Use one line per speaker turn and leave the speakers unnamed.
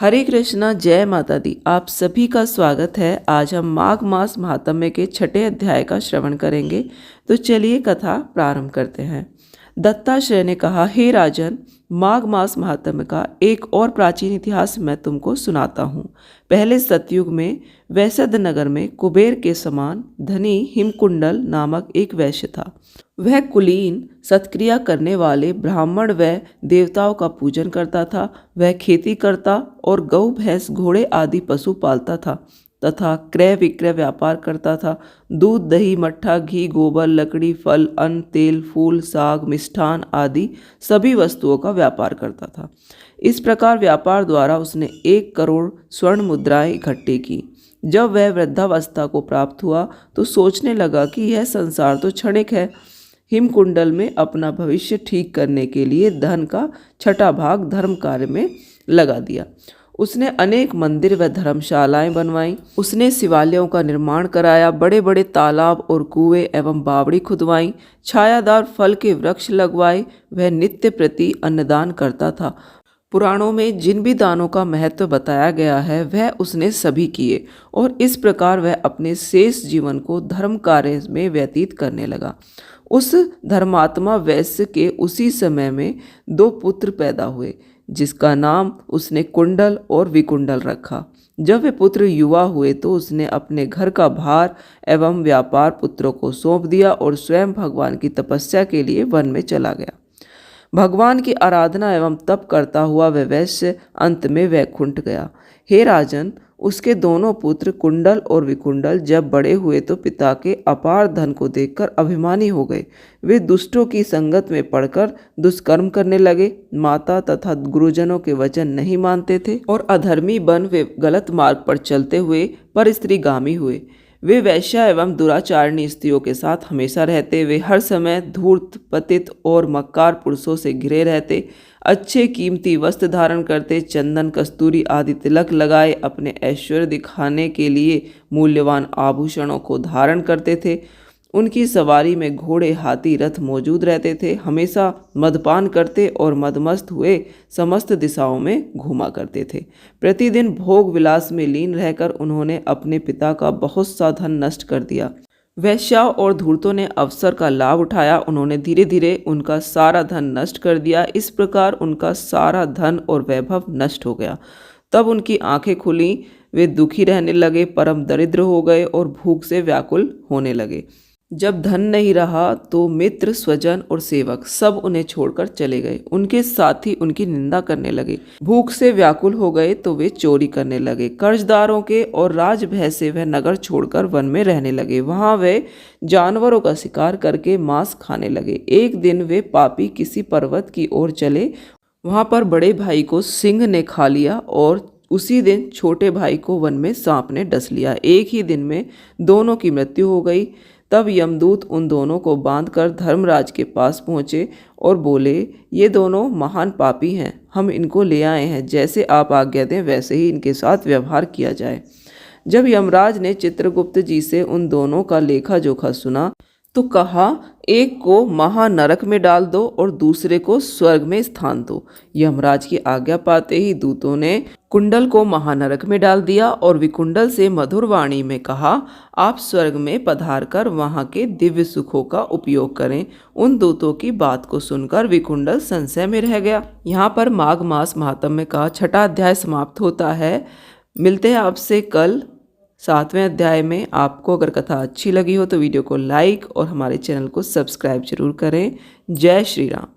हरे कृष्णा, जय माता दी। आप सभी का स्वागत है। आज हम माघ मास महात्म्य के 6ठे अध्याय का श्रवण करेंगे। तो चलिए कथा प्रारंभ करते हैं। दत्ताश्रय ने कहा, हे राजन, माघ मास महात्म्य का एक और प्राचीन इतिहास मैं तुमको सुनाता हूँ। पहले सतयुग में वैसद नगर में कुबेर के समान धनी हिमकुंडल नामक एक वैश्य था। वह कुलीन सत्क्रिया करने वाले ब्राह्मण व देवताओं का पूजन करता था। वह खेती करता और गौ भैंस घोड़े आदि पशु पालता था तथा क्रय विक्रय व्यापार करता था। दूध दही मट्ठा घी गोबर लकड़ी फल अन्न तेल फूल साग मिष्ठान आदि सभी वस्तुओं का व्यापार करता था। इस प्रकार व्यापार द्वारा उसने 1 करोड़ स्वर्ण मुद्राएं इकट्ठी की। जब वह वृद्धावस्था को प्राप्त हुआ तो सोचने लगा कि यह संसार तो क्षणिक है। हिमकुंडल में अपना भविष्य ठीक करने के लिए धन का 6ठा भाग धर्म कार्य में लगा दिया। उसने अनेक मंदिर व धर्मशालाएं बनवाईं। उसने शिवालयों का निर्माण कराया, बड़े बड़े तालाब और कुएं एवं बावड़ी खुदवाई, छायादार फल के वृक्ष लगवाए। वह नित्य प्रति अन्नदान करता था। पुराणों में जिन भी दानों का महत्व बताया गया है वह उसने सभी किए और इस प्रकार वह अपने शेष जीवन को धर्म कार्य में व्यतीत करने लगा। उस धर्मात्मा वैश्य के उसी समय में 2 पुत्र पैदा हुए, जिसका नाम उसने कुंडल और विकुंडल रखा। जब वे पुत्र युवा हुए तो उसने अपने घर का भार एवं व्यापार पुत्रों को सौंप दिया और स्वयं भगवान की तपस्या के लिए वन में चला गया। भगवान की आराधना एवं तप करता हुआ वह वैश्य अंत में वैकुंठ गया। हे राजन, उसके दोनों पुत्र कुंडल और विकुंडल जब बड़े हुए तो पिता के अपार धन को देखकर अभिमानी हो गए। वे दुष्टों की संगत में पड़कर दुष्कर्म करने लगे, माता तथा गुरुजनों के वचन नहीं मानते थे और अधर्मी बन वे गलत मार्ग पर चलते हुए पर स्त्रीगामी हुए। वे वैश्या एवं दुराचारणी स्त्रियों के साथ हमेशा रहते। वे हर समय धूर्त पतित और मक्कार पुरुषों से घिरे रहते। अच्छे कीमती वस्त्र धारण करते, चंदन कस्तूरी आदि तिलक लगाए अपने ऐश्वर्य दिखाने के लिए मूल्यवान आभूषणों को धारण करते थे। उनकी सवारी में घोड़े हाथी रथ मौजूद रहते थे। हमेशा मदपान करते और मदमस्त हुए समस्त दिशाओं में घूमा करते थे। प्रतिदिन भोग विलास में लीन रहकर उन्होंने अपने पिता का बहुत सा धन नष्ट कर दिया। वैश्याओं और धूर्तों ने अवसर का लाभ उठाया। उन्होंने धीरे धीरे उनका सारा धन नष्ट कर दिया। इस प्रकार उनका सारा धन और वैभव नष्ट हो गया। तब उनकी आंखें खुली। वे दुखी रहने लगे, परम दरिद्र हो गए और भूख से व्याकुल होने लगे। जब धन नहीं रहा तो मित्र स्वजन और सेवक सब उन्हें छोड़कर चले गए। उनके साथी उनकी निंदा करने लगे। भूख से व्याकुल हो गए तो वे चोरी करने लगे। कर्जदारों के और राजभय से वह नगर छोड़कर वन में रहने लगे। वहां वे जानवरों का शिकार करके मांस खाने लगे। एक दिन वे पापी किसी पर्वत की ओर चले। वहां पर बड़े भाई को सिंह ने खा लिया और उसी दिन छोटे भाई को वन में सांप ने डस लिया। एक ही दिन में दोनों की मृत्यु हो गई। तब यमदूत उन दोनों को बांधकर धर्मराज के पास पहुँचे और बोले, ये दोनों महान पापी हैं, हम इनको ले आए हैं। जैसे आप आज्ञा दें वैसे ही इनके साथ व्यवहार किया जाए। जब यमराज ने चित्रगुप्त जी से उन दोनों का लेखा जोखा सुना तो कहा, एक को महानरक में डाल दो और दूसरे को स्वर्ग में स्थान दो। यमराज की आज्ञा पाते ही दूतों ने कुंडल को महानरक में डाल दिया और विकुंडल से मधुर वाणी में कहा, आप स्वर्ग में पधार कर वहाँ के दिव्य सुखों का उपयोग करें। उन दूतों की बात को सुनकर विकुंडल संशय में रह गया। यहाँ पर माघ मास महात्म्य का 6ठा अध्याय समाप्त होता है। मिलते हैं आपसे कल 7वें अध्याय में। आपको अगर कथा अच्छी लगी हो तो वीडियो को लाइक और हमारे चैनल को सब्सक्राइब जरूर करें। जय श्री राम।